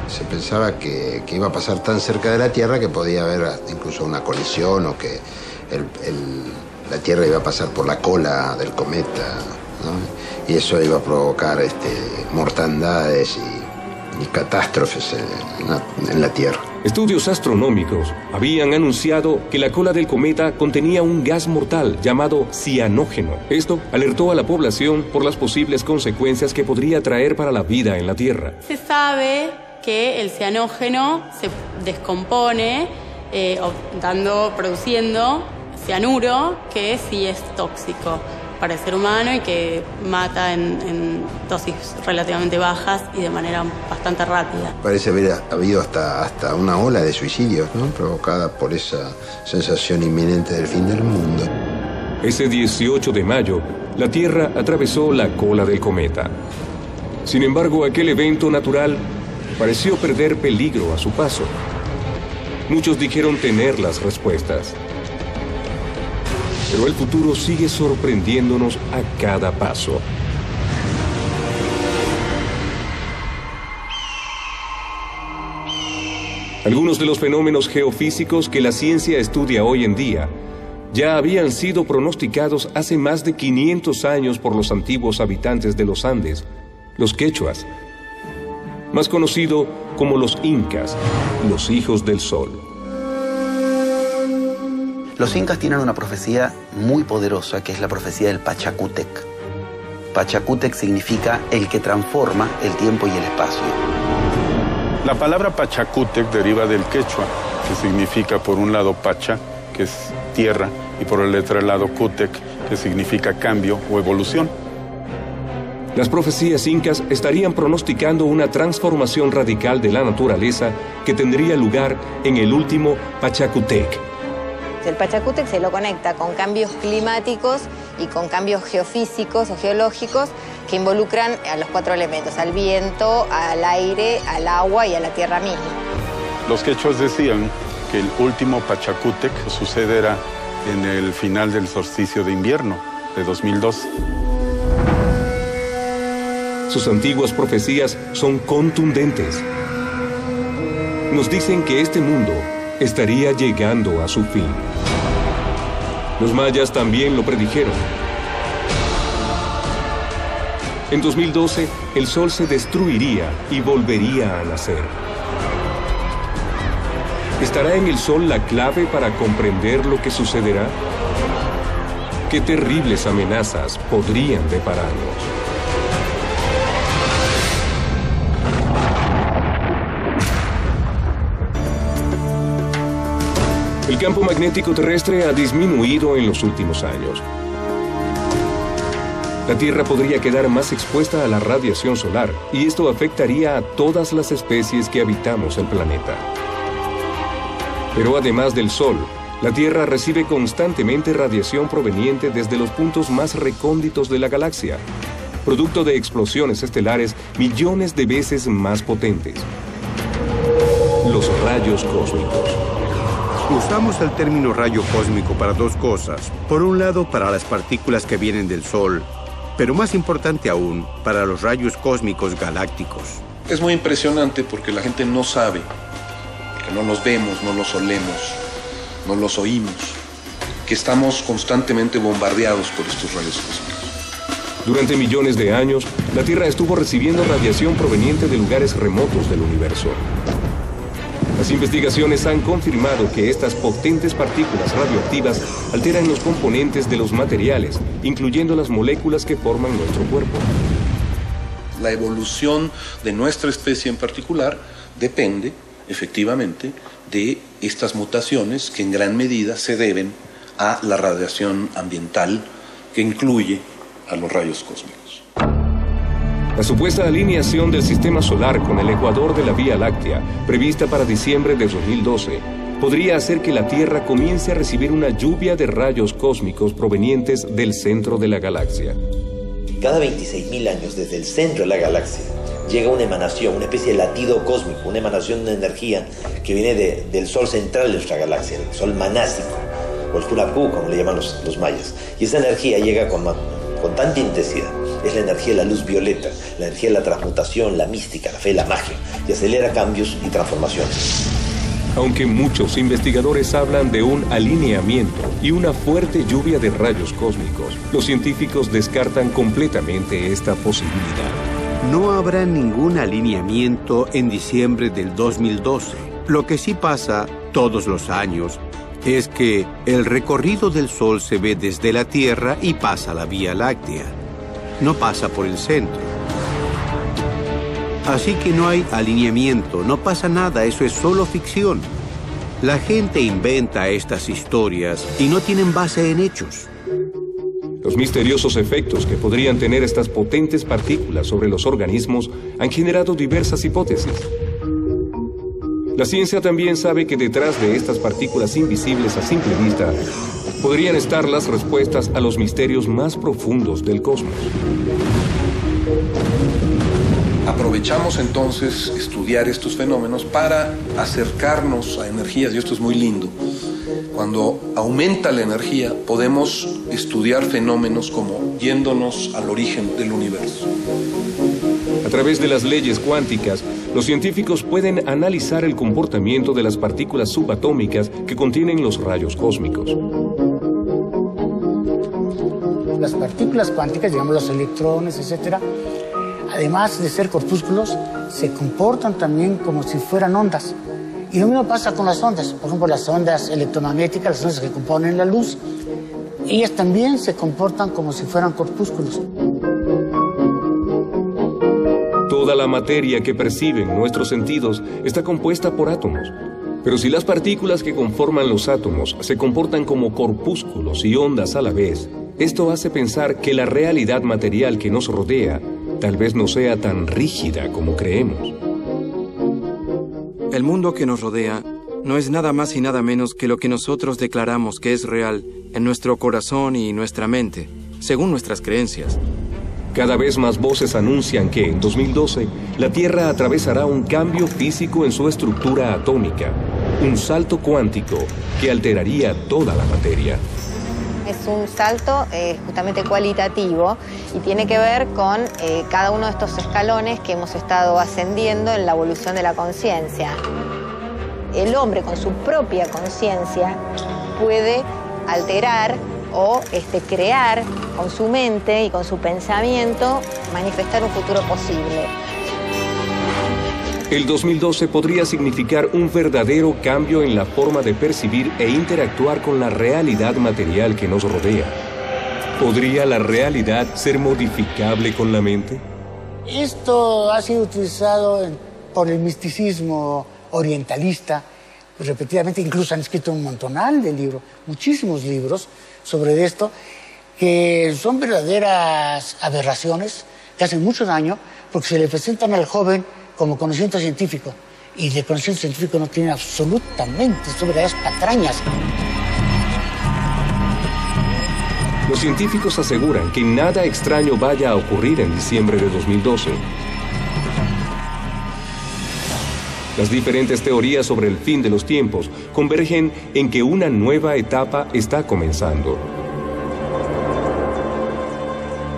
Se pensaba que iba a pasar tan cerca de la Tierra que podía haber incluso una colisión o que la Tierra iba a pasar por la cola del cometa, ¿no? Y eso iba a provocar mortandades y catástrofes en la Tierra. Estudios astronómicos habían anunciado que la cola del cometa contenía un gas mortal llamado cianógeno. Esto alertó a la población por las posibles consecuencias que podría traer para la vida en la Tierra. Se sabe que el cianógeno se descompone produciendo cianuro, que sí es tóxico para el ser humano y que mata en dosis relativamente bajas y de manera bastante rápida. Parece haber habido hasta una ola de suicidios, ¿no? Provocada por esa sensación inminente del fin del mundo. Ese 18 de mayo, la Tierra atravesó la cola del cometa. Sin embargo, aquel evento natural pareció perder peligro a su paso. Muchos dijeron tener las respuestas. Pero el futuro sigue sorprendiéndonos a cada paso. Algunos de los fenómenos geofísicos que la ciencia estudia hoy en día ya habían sido pronosticados hace más de 500 años por los antiguos habitantes de los Andes, los quechuas, más conocido como los incas, los hijos del sol. Los incas tienen una profecía muy poderosa, que es la profecía del Pachacútec. Pachacútec significa el que transforma el tiempo y el espacio. La palabra Pachacútec deriva del quechua, que significa por un lado Pacha, que es tierra, y por el otro lado Cútec, que significa cambio o evolución. Las profecías incas estarían pronosticando una transformación radical de la naturaleza que tendría lugar en el último Pachacútec. El Pachacútec se lo conecta con cambios climáticos y con cambios geofísicos o geológicos que involucran a los 4 elementos, al viento, al aire, al agua y a la tierra misma. Los quechuas decían que el último Pachacútec sucederá en el final del solsticio de invierno de 2002. Sus antiguas profecías son contundentes. Nos dicen que este mundo estaría llegando a su fin. Los mayas también lo predijeron. En 2012, el sol se destruiría y volvería a nacer. ¿Estará en el sol la clave para comprender lo que sucederá? ¿Qué terribles amenazas podrían depararnos? El campo magnético terrestre ha disminuido en los últimos años. La Tierra podría quedar más expuesta a la radiación solar, y esto afectaría a todas las especies que habitamos el planeta. Pero además del Sol, la Tierra recibe constantemente radiación proveniente desde los puntos más recónditos de la galaxia, producto de explosiones estelares millones de veces más potentes. Los rayos cósmicos. Usamos el término rayo cósmico para 2 cosas. Por un lado, para las partículas que vienen del Sol, pero más importante aún, para los rayos cósmicos galácticos. Es muy impresionante porque la gente no sabe, que no los vemos, no los olemos, no los oímos, que estamos constantemente bombardeados por estos rayos cósmicos. Durante millones de años, la Tierra estuvo recibiendo radiación proveniente de lugares remotos del universo. Las investigaciones han confirmado que estas potentes partículas radioactivas alteran los componentes de los materiales, incluyendo las moléculas que forman nuestro cuerpo. La evolución de nuestra especie en particular depende, efectivamente, de estas mutaciones que en gran medida se deben a la radiación ambiental que incluye a los rayos cósmicos. La supuesta alineación del sistema solar con el ecuador de la Vía Láctea, prevista para diciembre de 2012, podría hacer que la Tierra comience a recibir una lluvia de rayos cósmicos provenientes del centro de la galaxia. Cada 26.000 años, desde el centro de la galaxia, llega una emanación, una especie de latido cósmico, una emanación de energía que viene del sol central de nuestra galaxia, el sol manásico, o el Tunapú, como le llaman los mayas. Y esa energía llega con tanta intensidad. Es la energía de la luz violeta, la energía de la transmutación, la mística, la fe, la magia, y acelera cambios y transformaciones. Aunque muchos investigadores hablan de un alineamiento y una fuerte lluvia de rayos cósmicos, los científicos descartan completamente esta posibilidad. No habrá ningún alineamiento en diciembre del 2012. Lo que sí pasa todos los años es que el recorrido del Sol se ve desde la Tierra y pasa a la Vía Láctea. No pasa por el centro. Así que no hay alineamiento, no pasa nada, eso es solo ficción. La gente inventa estas historias y no tienen base en hechos. Los misteriosos efectos que podrían tener estas potentes partículas sobre los organismos han generado diversas hipótesis. La ciencia también sabe que detrás de estas partículas invisibles a simple vista podrían estar las respuestas a los misterios más profundos del cosmos. Aprovechamos entonces estudiar estos fenómenos para acercarnos a energías, y esto es muy lindo. Cuando aumenta la energía, podemos estudiar fenómenos como yéndonos al origen del universo. A través de las leyes cuánticas, los científicos pueden analizar el comportamiento de las partículas subatómicas que contienen los rayos cósmicos. Las partículas cuánticas, digamos los electrones, etcétera, además de ser corpúsculos, se comportan también como si fueran ondas. Y lo mismo pasa con las ondas. Por ejemplo, las ondas electromagnéticas, las ondas que componen la luz, ellas también se comportan como si fueran corpúsculos. Toda la materia que perciben nuestros sentidos está compuesta por átomos. Pero si las partículas que conforman los átomos se comportan como corpúsculos y ondas a la vez, esto hace pensar que la realidad material que nos rodea tal vez no sea tan rígida como creemos. El mundo que nos rodea no es nada más y nada menos que lo que nosotros declaramos que es real en nuestro corazón y nuestra mente, según nuestras creencias. Cada vez más voces anuncian que en 2012 la Tierra atravesará un cambio físico en su estructura atómica, un salto cuántico que alteraría toda la materia. Es un salto justamente cualitativo y tiene que ver con cada uno de estos escalones que hemos estado ascendiendo en la evolución de la conciencia. El hombre con su propia conciencia puede alterar o crear con su mente y con su pensamiento, manifestar un futuro posible. El 2012 podría significar un verdadero cambio en la forma de percibir e interactuar con la realidad material que nos rodea. ¿Podría la realidad ser modificable con la mente? Esto ha sido utilizado por el misticismo orientalista, repetidamente, incluso han escrito un montonal de libros, muchísimos libros sobre esto, que son verdaderas aberraciones que hacen mucho daño porque se le presentan al joven como conocimiento científico, y de conocimiento científico no tiene absolutamente, son verdaderas patrañas. Los científicos aseguran que nada extraño vaya a ocurrir en diciembre de 2012. Las diferentes teorías sobre el fin de los tiempos convergen en que una nueva etapa está comenzando.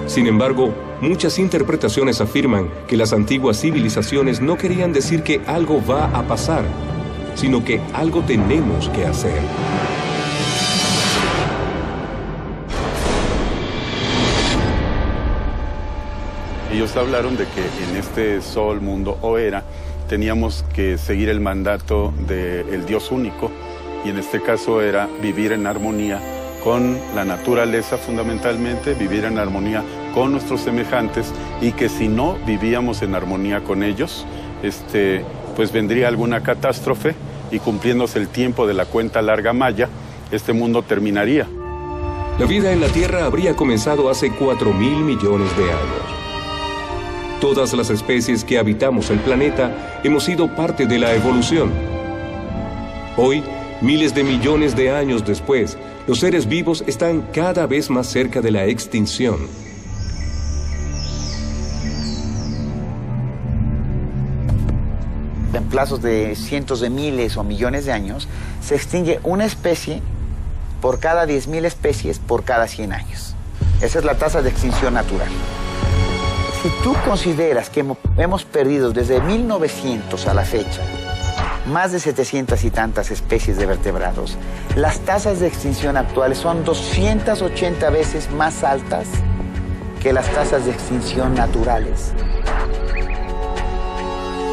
Sin embargo, muchas interpretaciones afirman que las antiguas civilizaciones no querían decir que algo va a pasar, sino que algo tenemos que hacer. Ellos hablaron de que en este sol, mundo o era, teníamos que seguir el mandato del Dios único, y en este caso era vivir en armonía con la naturaleza fundamentalmente, vivir en armonía con nuestros semejantes, y que si no vivíamos en armonía con ellos, pues vendría alguna catástrofe, y cumpliéndose el tiempo de la cuenta larga maya, este mundo terminaría. La vida en la Tierra habría comenzado hace 4.000 millones de años. Todas las especies que habitamos el planeta hemos sido parte de la evolución. Hoy, miles de millones de años después, los seres vivos están cada vez más cerca de la extinción. En plazos de cientos de miles o millones de años, se extingue una especie por cada 10.000 especies por cada 100 años. Esa es la tasa de extinción natural. Si tú consideras que hemos perdido desde 1900 a la fecha más de 700 y tantas especies de vertebrados, las tasas de extinción actuales son 280 veces más altas que las tasas de extinción naturales.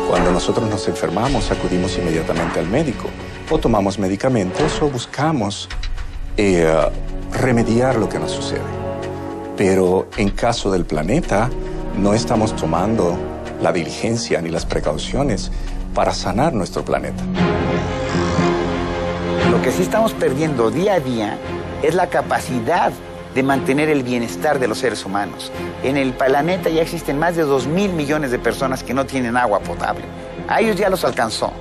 Cuando nosotros nos enfermamos, acudimos inmediatamente al médico, o tomamos medicamentos o buscamos remediar lo que nos sucede. Pero en caso del planeta, no estamos tomando la diligencia ni las precauciones para sanar nuestro planeta. Lo que sí estamos perdiendo día a día es la capacidad de mantener el bienestar de los seres humanos. En el planeta ya existen más de 2.000 millones de personas que no tienen agua potable. A ellos ya los alcanzó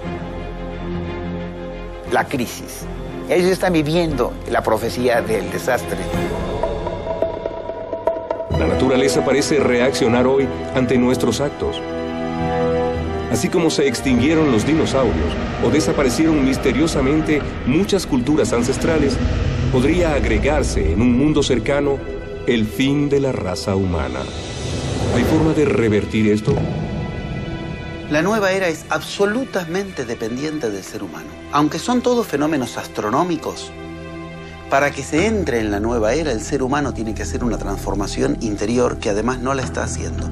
la crisis. Ellos están viviendo la profecía del desastre. La naturaleza parece reaccionar hoy ante nuestros actos. Así como se extinguieron los dinosaurios o desaparecieron misteriosamente muchas culturas ancestrales, podría agregarse en un mundo cercano el fin de la raza humana. ¿Hay forma de revertir esto? La nueva era es absolutamente dependiente del ser humano. Aunque son todos fenómenos astronómicos, para que se entre en la nueva era, el ser humano tiene que hacer una transformación interior que además no la está haciendo.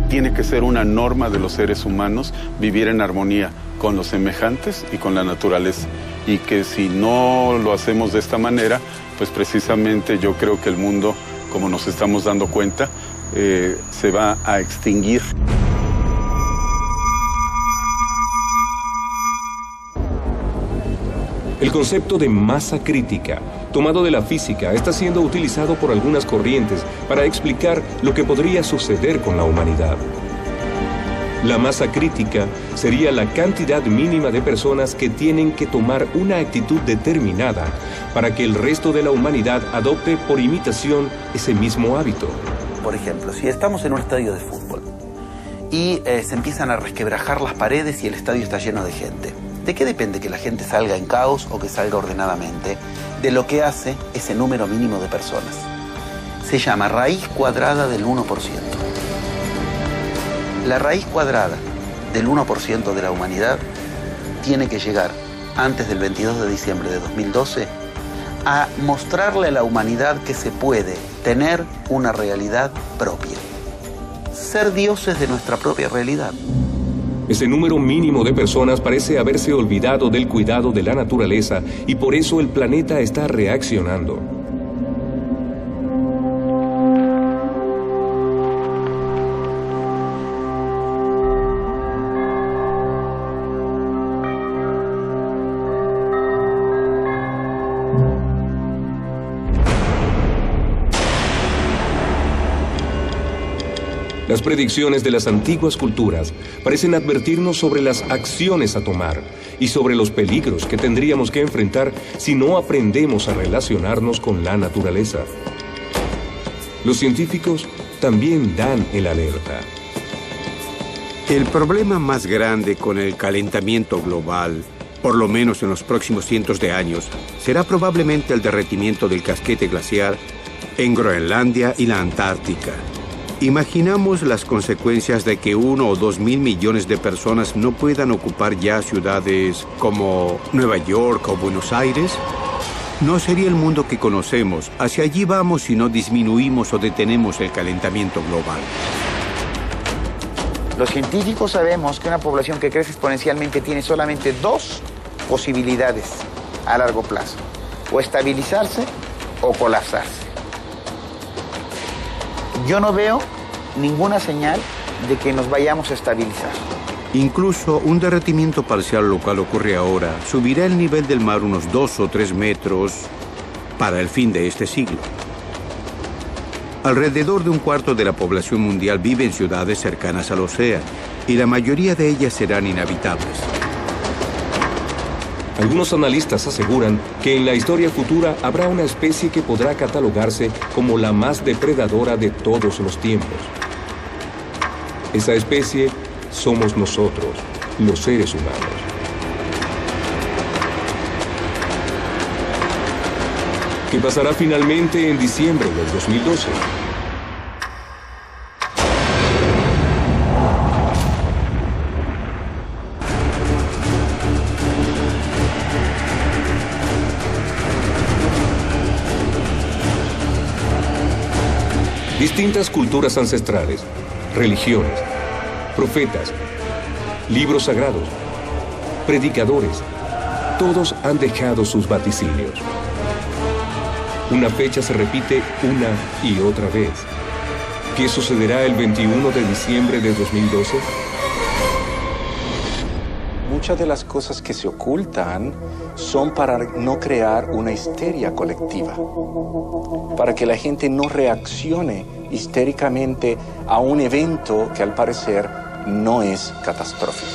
Tiene que ser una norma de los seres humanos vivir en armonía con los semejantes y con la naturaleza. Y que si no lo hacemos de esta manera, pues precisamente yo creo que el mundo, como nos estamos dando cuenta, se va a extinguir. El concepto de masa crítica, tomado de la física, está siendo utilizado por algunas corrientes para explicar lo que podría suceder con la humanidad. La masa crítica sería la cantidad mínima de personas que tienen que tomar una actitud determinada para que el resto de la humanidad adopte por imitación ese mismo hábito. Por ejemplo, si estamos en un estadio de fútbol y se empiezan a resquebrajar las paredes y el estadio está lleno de gente, ¿de qué depende que la gente salga en caos o que salga ordenadamente? De lo que hace ese número mínimo de personas. Se llama raíz cuadrada del 1%. La raíz cuadrada del 1% de la humanidad tiene que llegar antes del 22 de diciembre de 2012 a mostrarle a la humanidad que se puede tener una realidad propia. Ser dioses de nuestra propia realidad. Ese número mínimo de personas parece haberse olvidado del cuidado de la naturaleza y por eso el planeta está reaccionando. Las predicciones de las antiguas culturas parecen advertirnos sobre las acciones a tomar y sobre los peligros que tendríamos que enfrentar si no aprendemos a relacionarnos con la naturaleza. Los científicos también dan el alerta. El problema más grande con el calentamiento global, por lo menos en los próximos cientos de años, será probablemente el derretimiento del casquete glaciar en Groenlandia y la Antártica. Imaginamos las consecuencias de que 1 o 2 mil millones de personas no puedan ocupar ya ciudades como Nueva York o Buenos Aires. No sería el mundo que conocemos. Hacia allí vamos si no disminuimos o detenemos el calentamiento global. Los científicos sabemos que una población que crece exponencialmente tiene solamente 2 posibilidades a largo plazo: o estabilizarse o colapsarse. Yo no veo ninguna señal de que nos vayamos a estabilizar. Incluso un derretimiento parcial, lo cual ocurre ahora, subirá el nivel del mar unos 2 o 3 metros para el fin de este siglo. Alrededor de un cuarto de la población mundial vive en ciudades cercanas al océano, y la mayoría de ellas serán inhabitables. Algunos analistas aseguran que en la historia futura habrá una especie que podrá catalogarse como la más depredadora de todos los tiempos. Esa especie somos nosotros, los seres humanos. ¿Qué pasará finalmente en diciembre del 2012? Distintas culturas ancestrales, religiones, profetas, libros sagrados, predicadores, todos han dejado sus vaticinios. Una fecha se repite una y otra vez. ¿Qué sucederá el 21 de diciembre de 2012? Muchas de las cosas que se ocultan son para no crear una histeria colectiva, para que la gente no reaccione histéricamente a un evento que al parecer no es catastrófico.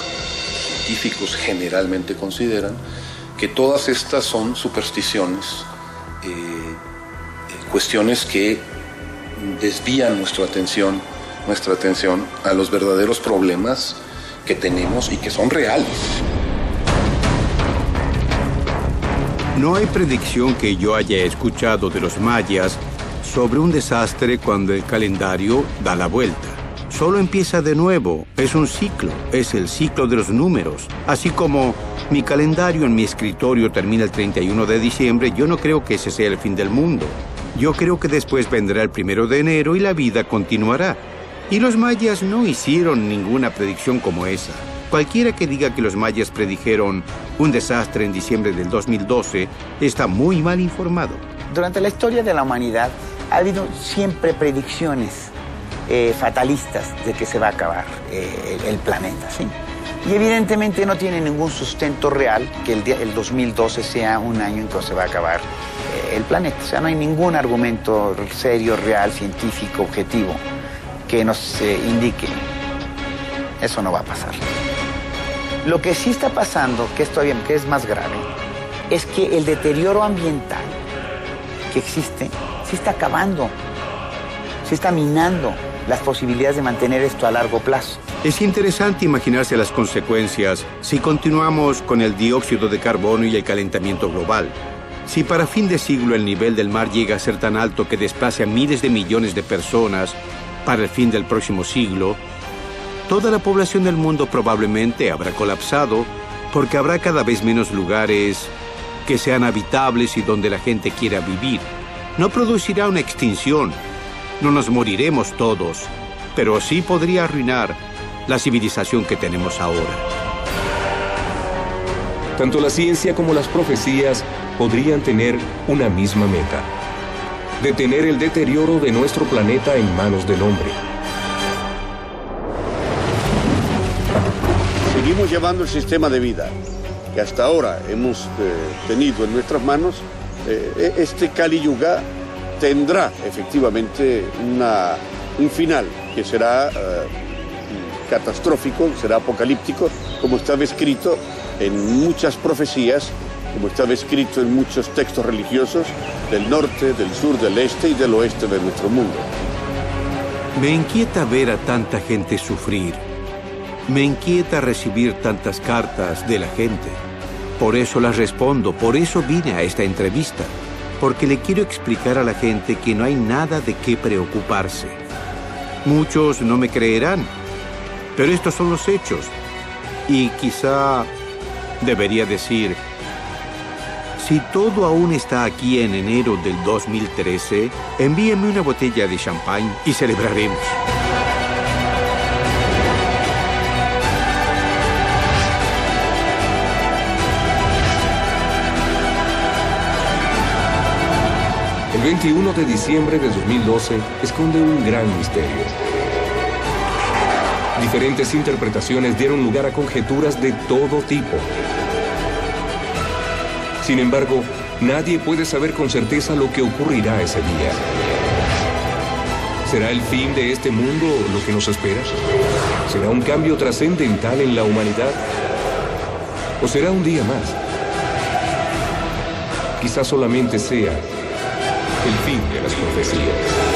científicos generalmente consideran que todas estas son supersticiones, cuestiones que desvían nuestra atención a los verdaderos problemas que tenemos y que son reales. No hay predicción que yo haya escuchado de los mayas sobre un desastre cuando el calendario da la vuelta. Solo empieza de nuevo, es un ciclo, es el ciclo de los números. Así como mi calendario en mi escritorio termina el 31 de diciembre, yo no creo que ese sea el fin del mundo. Yo creo que después vendrá el 1 de enero y la vida continuará. Y los mayas no hicieron ninguna predicción como esa. Cualquiera que diga que los mayas predijeron un desastre en diciembre del 2012 está muy mal informado. Durante la historia de la humanidad ha habido siempre predicciones fatalistas de que se va a acabar el planeta, ¿sí? Y evidentemente no tiene ningún sustento real que el 2012 sea un año en que se va a acabar el planeta. O sea, no hay ningún argumento serio, real, científico, objetivo que nos indique eso no va a pasar. Lo que sí está pasando, que es más grave, es que el deterioro ambiental que existe se está acabando, se está minando las posibilidades de mantener esto a largo plazo. Es interesante imaginarse las consecuencias si continuamos con el dióxido de carbono y el calentamiento global. Si para fin de siglo el nivel del mar llega a ser tan alto que desplace a miles de millones de personas para el fin del próximo siglo, toda la población del mundo probablemente habrá colapsado porque habrá cada vez menos lugares que sean habitables y donde la gente quiera vivir. No producirá una extinción, no nos moriremos todos, pero sí podría arruinar la civilización que tenemos ahora. Tanto la ciencia como las profecías podrían tener una misma meta: detener el deterioro de nuestro planeta en manos del hombre. Seguimos llevando el sistema de vida que hasta ahora hemos tenido en nuestras manos. Este Kali Yuga tendrá efectivamente un final que será catastrófico, será apocalíptico, como estaba escrito en muchas profecías, como estaba escrito en muchos textos religiosos del norte, del sur, del este y del oeste de nuestro mundo. Me inquieta ver a tanta gente sufrir. Me inquieta recibir tantas cartas de la gente. Por eso las respondo, por eso vine a esta entrevista. Porque le quiero explicar a la gente que no hay nada de qué preocuparse. Muchos no me creerán, pero estos son los hechos. Y quizá debería decir, si todo aún está aquí en enero del 2013, envíenme una botella de champán y celebraremos. El 21 de diciembre de 2012 esconde un gran misterio. Diferentes interpretaciones dieron lugar a conjeturas de todo tipo. Sin embargo, nadie puede saber con certeza lo que ocurrirá ese día. ¿Será el fin de este mundo lo que nos espera? ¿Será un cambio trascendental en la humanidad? ¿O será un día más? Quizás solamente sea el fin de las profecías.